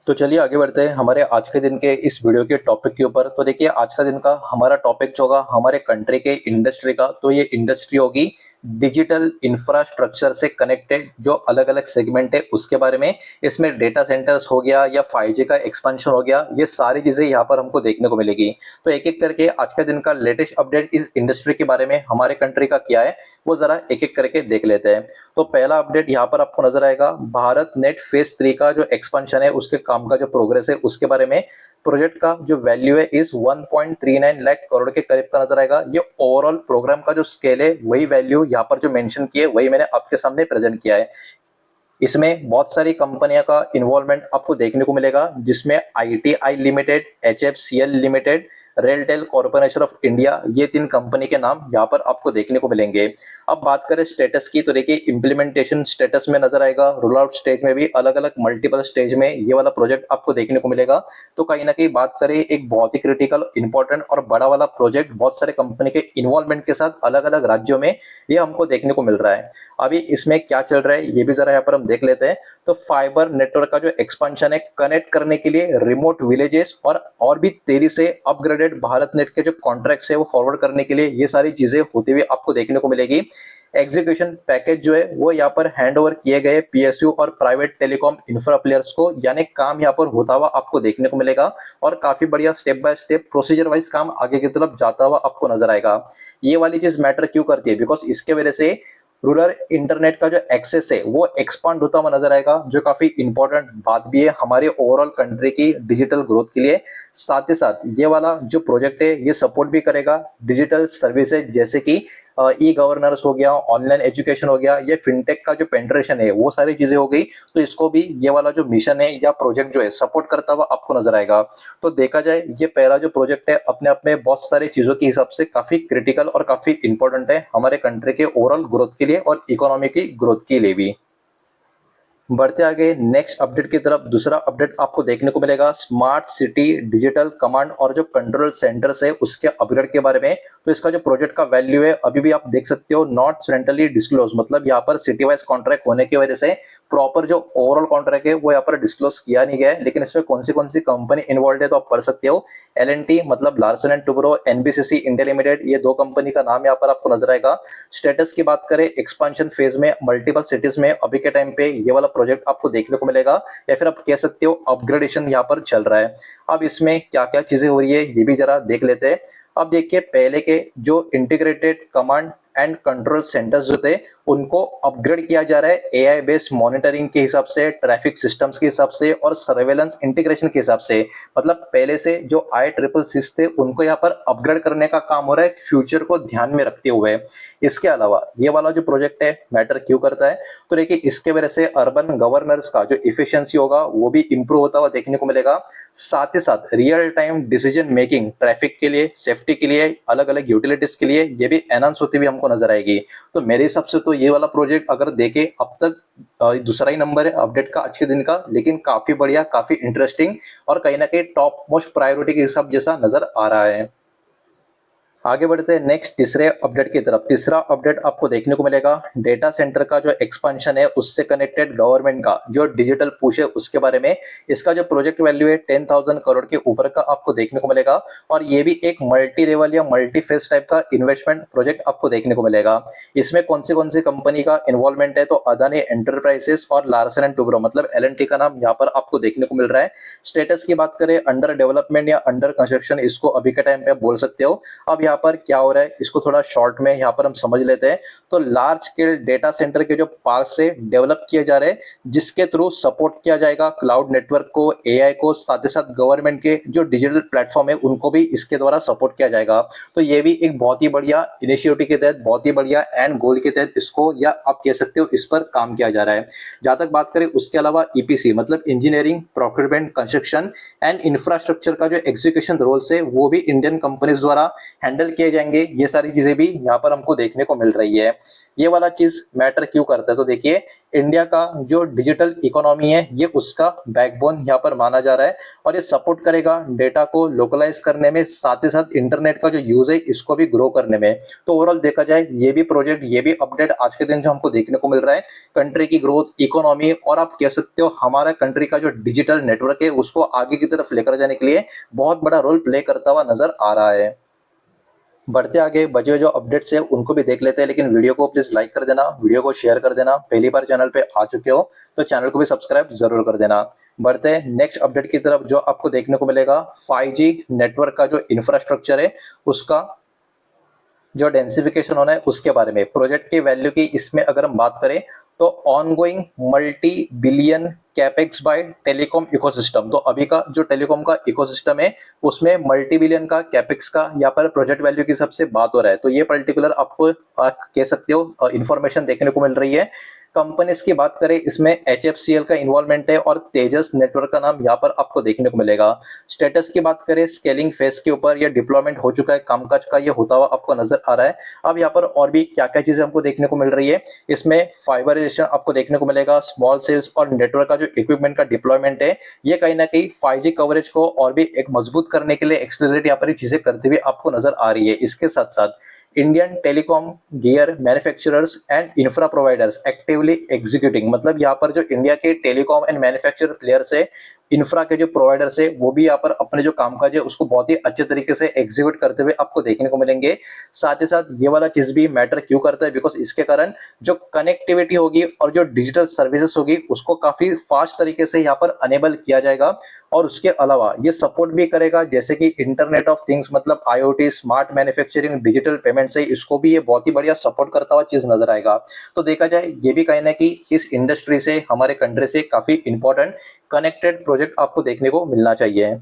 तो चलिए आगे बढ़ते हैं हमारे आज के दिन के इस वीडियो के टॉपिक के ऊपर। तो देखिए आज का दिन का हमारा टॉपिक जो होगा हमारे कंट्री के इंडस्ट्री का, तो ये इंडस्ट्री होगी डिजिटल इंफ्रास्ट्रक्चर से कनेक्टेड जो अलग अलग सेगमेंट है उसके बारे में। इसमें डेटा सेंटर्स हो गया या 5G का एक्सपेंशन हो गया, ये सारी चीजें यहाँ पर हमको देखने को मिलेगी। तो एक एक करके आज के दिन का लेटेस्ट अपडेट इस इंडस्ट्री के बारे में हमारे कंट्री का क्या है वो जरा एक एक करके देख लेते हैं। तो पहला अपडेट यहाँ पर आपको नजर आएगा, भारत नेट फेज 3 का जो एक्सपेंशन है उसके काम का जो प्रोग्रेस है उसके बारे में। प्रोजेक्ट का जो वैल्यू है इस 1.39 लाख करोड़ के करीब का नजर आएगा। ये ओवरऑल प्रोग्राम का जो स्केल है वही वैल्यू यहाँ पर जो मेंशन किए वही मैंने आपके सामने प्रेजेंट किया है। इसमें बहुत सारी कंपनियों का इन्वॉल्वमेंट आपको देखने को मिलेगा, जिसमें ITI limited, HFCL limited, RailTel corporation of India, ये 3 कंपनी के नाम यहाँ पर आपको देखने को मिलेंगे। अब बात करें स्टेटस की, तो देखिए इम्प्लीमेंटेशन स्टेटस में नजर आएगा, रोल आउट स्टेज में भी अलग अलग मल्टीपल स्टेज में ये वाला प्रोजेक्ट आपको देखने को मिलेगा। तो कहीं ना कहीं बात करें एक बहुत ही क्रिटिकल, इंपॉर्टेंट और बड़ा वाला प्रोजेक्ट, बहुत सारे कंपनी के इन्वॉल्वमेंट के साथ अलग अलग राज्यों में ये हमको देखने को मिल रहा है। अभी इसमें क्या चल रहा है ये भी जरा यहाँ पर हम देख लेते हैं। तो फाइबर नेटवर्क का जो एक्सपेंशन है कनेक्ट करने के लिए रिमोट विलेजेस और भी तेजी से अपग्रेडेड भारत नेट के जो कॉन्ट्रैक्ट्स है वो फॉरवर्ड करने के लिए ये सारी चीजें होती हुई आपको देखने को मिलेगी। एग्जीक्यूशन पैकेज जो है वो यहाँ पर हैंड ओवर किए गए PSU और प्राइवेट टेलीकॉम इंफ्रा प्लेयर्स को, यानी काम यहाँ पर होता हुआ आपको देखने को मिलेगा और काफी बढ़िया step by step procedure wise काम आगे की तरफ जाता हुआ आपको नजर आएगा। ये वाली चीज मैटर क्यों करती है, बिकॉज इसके वजह से रूरल इंटरनेट का जो एक्सेस है वो एक्सपांड होता हुआ नजर आएगा, जो काफी इंपॉर्टेंट बात भी है हमारे ओवरऑल कंट्री की डिजिटल ग्रोथ के लिए। साथ ही साथ ये वाला जो प्रोजेक्ट है ये सपोर्ट भी करेगा डिजिटल सर्विसेज, जैसे कि ई गवर्नेंस हो गया, ऑनलाइन एजुकेशन हो गया, ये फिनटेक का जो पेंट्रेशन है वो सारी चीजें हो गई। तो इसको भी ये वाला जो मिशन है या प्रोजेक्ट जो है सपोर्ट करता हुआ आपको नजर आएगा। तो देखा जाए ये पहला जो प्रोजेक्ट है अपने आप में बहुत सारी चीजों के हिसाब से काफी क्रिटिकल और काफी इंपॉर्टेंट है हमारे कंट्री के ओवरऑल ग्रोथ के लिए और इकोनॉमी की ग्रोथ के लिए भी। बढ़ते आगे नेक्स्ट अपडेट की तरफ, दूसरा अपडेट आपको देखने को मिलेगा स्मार्ट सिटी डिजिटल कमांड और जो कंट्रोल सेंटर्स है उसके अपग्रेड के बारे में। तो इसका जो प्रोजेक्ट का वैल्यू है अभी भी आप देख सकते हो नॉट सेंट्रली डिस्क्लोज, मतलब यहाँ पर सिटी वाइज कॉन्ट्रैक्ट होने की वजह से प्रॉपर जो ओवरऑल कॉन्ट्रैक्ट है वो यहाँ पर डिस्क्लोज किया नहीं गया है। लेकिन इसमें कौन सी कंपनी इन्वॉल्व है तो आप पढ़ सकते हो। L&T मतलब Larsen and Toubro, NBCC India limited, ये 2 कंपनी का नाम यहाँ पर आपको नजर आएगा। स्टेटस की बात करें एक्सपेंशन फेज में मल्टीपल सिटीज में अभी के टाइम पे ये वाला प्रोजेक्ट आपको देखने को मिलेगा, या फिर आप कह सकते हो अपग्रेडेशन यहाँ पर चल रहा है। अब इसमें क्या क्या चीजें हो रही है ये भी जरा देख लेते हैं। अब देखिए पहले के जो integrated command and control centres जो थे उनको अपग्रेड किया जा रहा है AI बेस्ड मॉनिटरिंग के हिसाब से, ट्रैफिक सिस्टम्स के हिसाब से और सर्वेलेंस इंटीग्रेशन के हिसाब से। मतलब पहले से जो IEEE थे उनको यहाँ पर अपग्रेड करने का काम हो रहा है फ्यूचर को ध्यान में रखते हुए। इसके अलावा ये वाला जो प्रोजेक्ट है मैटर क्यों करता है, तो देखिए इसके वजह से अर्बन गवर्नर्स का जो इफिशियंसी होगा वो भी इंप्रूव होता हुआ देखने को मिलेगा। साथ ही साथ real time decision making traffic के लिए, सेफ्टी के लिए, अलग अलग यूटिलिटीज के लिए ये भी एनहांस होती हुई हमको नजर आएगी। तो मेरे हिसाब से तो ये वाला प्रोजेक्ट अगर देखे अब तक दूसरा ही नंबर है अपडेट का आज के दिन का, लेकिन काफी बढ़िया, काफी इंटरेस्टिंग और कहीं ना कहीं टॉप मोस्ट प्रायोरिटी के हिसाब जैसा नजर आ रहा है। आगे बढ़ते हैं नेक्स्ट तीसरे अपडेट की तरफ। तीसरा अपडेट आपको देखने को मिलेगा डेटा सेंटर का जो एक्सपेंशन है उससे कनेक्टेड गवर्नमेंट का जो डिजिटल पुश है उसके बारे में। इसका जो प्रोजेक्ट वैल्यू है 10,000 करोड़ के ऊपर का आपको देखने को मिलेगा और ये भी एक मल्टी लेवल या मल्टी फेज टाइप का इन्वेस्टमेंट प्रोजेक्ट आपको देखने को मिलेगा। इसमें कौन सी कंपनी का इन्वॉल्वमेंट है, तो अदानी एंटरप्राइजेस और लार्सन एंड टुब्रो मतलब L&T का नाम यहाँ पर आपको देखने को मिल रहा है। स्टेटस की बात करें अंडर डेवलपमेंट या अंडर कंस्ट्रक्शन, इसको अभी के टाइम पे आप बोल सकते हो। अब यहाँ पर क्या हो रहा है इसको थोड़ा शॉर्ट में यहाँ पर हम समझ लेते हैं। तो लार्ज स्केल डेटा सेंटर के जो पार्क से डेवलप किए जा रहे हैं, जिसके थ्रू सपोर्ट किया जाएगा क्लाउड नेटवर्क को, AI को, साथ ही साथ गवर्नमेंट के जो डिजिटल प्लेटफॉर्म है उनको भी इसके द्वारा सपोर्ट किया जाएगा। तो ये भी एक बहुत ही बढ़िया इनिशिएटिव के तहत, बहुत ही बढ़िया एंड गोल के तहत इसको, या आप कह सकते हो इस पर काम किया जा रहा है। जहां तक बात करें उसके अलावा EPC मतलब engineering, procurement, construction and infrastructure का जो एग्जीक्यूशन रोल्स है वो भी इंडियन कंपनीज द्वारा हैंडल हैंडल किए जाएंगे, ये सारी चीजें भी यहाँ पर हमको देखने को मिल रही है। ये वाला चीज मैटर क्यों करता है, तो देखिए इंडिया का जो डिजिटल इकोनॉमी है ये उसका बैकबोन यहाँ पर माना जा रहा है और ये सपोर्ट करेगा डेटा को लोकलाइज करने में, साथ ही साथ इंटरनेट का जो यूज है इसको भी ग्रो करने में। तो ओवरऑल देखा जाए ये भी प्रोजेक्ट, ये भी अपडेट आज के दिन जो हमको देखने को मिल रहा है, कंट्री की ग्रोथ, इकोनॉमी और आप कह सकते हो हमारा कंट्री का जो डिजिटल नेटवर्क है उसको आगे की तरफ लेकर जाने के लिए बहुत बड़ा रोल प्ले करता हुआ नजर आ रहा है। बढ़ते आगे बचे हुए जो अपडेट्स है उनको भी देख लेते हैं, लेकिन वीडियो को प्लीज लाइक कर देना, वीडियो को शेयर कर देना, पहली बार चैनल पे आ चुके हो तो चैनल को भी सब्सक्राइब जरूर कर देना। बढ़ते हैं नेक्स्ट अपडेट की तरफ, जो आपको देखने को मिलेगा 5G नेटवर्क का जो इंफ्रास्ट्रक्चर है उसका जो डेंसिफिकेशन होना है उसके बारे में। प्रोजेक्ट की वैल्यू की इसमें अगर हम बात करें तो ongoing multi billion capex by telecom ecosystem, तो अभी का जो टेलीकॉम का इकोसिस्टम है उसमें मल्टी बिलियन का कैपेक्स का यहाँ पर प्रोजेक्ट वैल्यू की सबसे बात हो रहा है। तो ये पर्टिकुलर आपको आप कह सकते हो इंफॉर्मेशन देखने को मिल रही है। कंपनीज की बात करें इसमें HFCL का इन्वॉल्वमेंट है और तेजस नेटवर्क का नाम यहाँ पर आपको देखने को मिलेगा। स्टेटस की बात करें स्केलिंग फेज के ऊपर ये डिप्लॉयमेंट हो चुका है, कामकाज का ये होता हुआ आपको नजर आ रहा है। अब यहाँ पर और भी क्या क्या चीजें हमको देखने को मिल रही है, इसमें फाइबराइजेशन आपको देखने को मिलेगा, स्मॉल सेल्स और नेटवर्क का जो इक्विपमेंट का डिप्लॉयमेंट है ये कहीं ना कहीं 5G कवरेज को और भी एक मजबूत करने के लिए एक्सेलरेट यहाँ पर चीजें करते हुए आपको नजर आ रही है। इसके साथ साथ Indian telecom gear manufacturers and infra providers actively executing, मतलब यहाँ पर जो इंडिया के टेलीकॉम एंड मैन्युफैक्चरर प्लेयर्स है, इंफ्रा के जो प्रोवाइडर्स है वो भी यहाँ पर अपने जो कामकाज है उसको बहुत ही अच्छे तरीके से एग्जीक्यूट करते हुए आपको देखने को मिलेंगे। साथ ही साथ ये वाला चीज भी मैटर क्यों करता है, बिकॉज इसके कारण जो कनेक्टिविटी होगी और जो डिजिटल सर्विसेज होगी उसको काफी फास्ट तरीके से यहाँ पर अनेबल किया जाएगा और उसके अलावा ये सपोर्ट भी करेगा जैसे कि इंटरनेट ऑफ थिंग्स, मतलब IoT, smart manufacturing, digital payment से इसको भी ये बहुत ही बढ़िया सपोर्ट करता हुआ चीज नजर आएगा। तो देखा जाए ये भी कहीं ना कहीं इस इंडस्ट्री से, हमारे कंट्री से काफी इंपॉर्टेंट कनेक्टेड प्रोजेक्ट आपको देखने को मिलना चाहिए।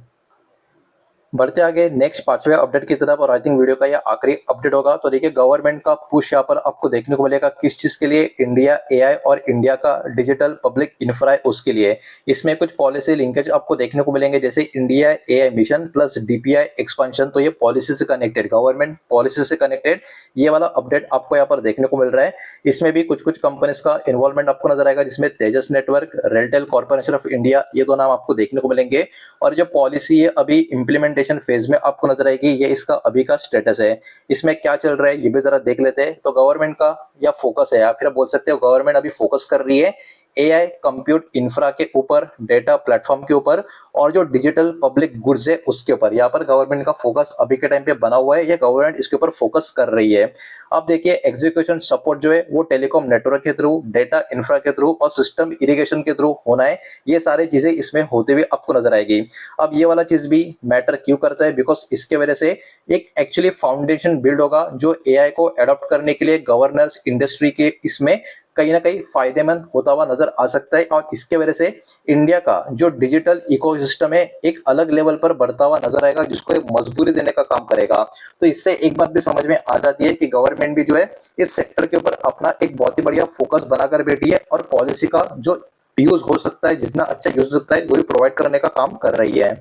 बढ़ते आगे नेक्स्ट पांचवें अपडेट की तरफ, और आई थिंक वीडियो का यह आखिरी अपडेट होगा। तो देखिए गवर्नमेंट का पुश यहाँ पर आपको देखने को मिलेगा किस चीज के लिए, इंडिया AI और इंडिया का डिजिटल पब्लिक इंफ्रा है उसके लिए। इसमें कुछ पॉलिसी लिंकेज आपको देखने को मिलेंगे जैसे India AI mission plus DPI expansion, तो ये पॉलिसी से कनेक्टेड, गवर्नमेंट पॉलिसी से कनेक्टेड ये वाला अपडेट आपको यहाँ पर देखने को मिल रहा है। इसमें भी कुछ कुछ कंपनीज का इन्वॉल्वमेंट आपको नजर आएगा जिसमें Tejas network, RailTel corporation of India, ये दो नाम आपको देखने को मिलेंगे। और जो पॉलिसी है अभी इम्प्लीमेंटेशन फेज में आपको नजर आएगी, ये इसका अभी का स्टेटस है। इसमें क्या चल रहा है ये भी जरा देख लेते हैं। तो गवर्नमेंट का या फोकस है या फिर आप बोल सकते हो गवर्नमेंट अभी फोकस कर रही है AI कंप्यूट इंफ्रा के ऊपर, डेटा प्लेटफॉर्म के ऊपर और जो डिजिटल पब्लिक गुड्स है उसके ऊपर। यहाँ पर गवर्नमेंट का फोकस अभी के टाइम पे बना हुआ है, या गवर्नमेंट इसके ऊपर फोकस कर रही है। अब देखिए एग्जीक्यूशन सपोर्ट जो है वो टेलीकॉम नेटवर्क के थ्रू, डेटा इंफ्रा के थ्रू और सिस्टम इरिगेशन के थ्रू होना है। ये सारी चीजें इसमें होते हुए आपको नजर आएगी। अब ये वाला चीज भी मैटर क्यों करता है, बिकॉज इसके वजह से एक एक्चुअली फाउंडेशन बिल्ड होगा जो AI को अडॉप्ट करने के लिए गवर्नेंस इंडस्ट्री के इसमें कहीं ना कहीं फायदेमंद होता हुआ नजर आ सकता है। और इसके वजह से इंडिया का जो डिजिटल इकोसिस्टम है एक अलग लेवल पर बढ़ता हुआ नजर आएगा जिसको एक मजबूरी देने का काम करेगा। तो इससे एक बात भी समझ में आ जाती है कि गवर्नमेंट भी जो है इस सेक्टर के ऊपर अपना एक बहुत ही बढ़िया फोकस बनाकर बैठी है और पॉलिसी का जो यूज हो सकता है, जितना अच्छा यूज हो सकता है वही प्रोवाइड करने का काम कर रही है।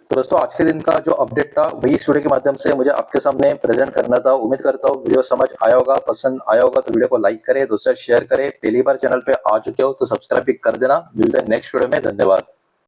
तो दोस्तों आज के दिन का जो अपडेट था वही इस वीडियो के माध्यम से मुझे आपके सामने प्रेजेंट करना था। उम्मीद करता हूँ वीडियो समझ आया होगा, पसंद आया होगा तो वीडियो को लाइक करें, दोस्तों शेयर करें, पहली बार चैनल पे आ चुके हो तो सब्सक्राइब भी कर देना। मिलते हैं नेक्स्ट वीडियो में, धन्यवाद।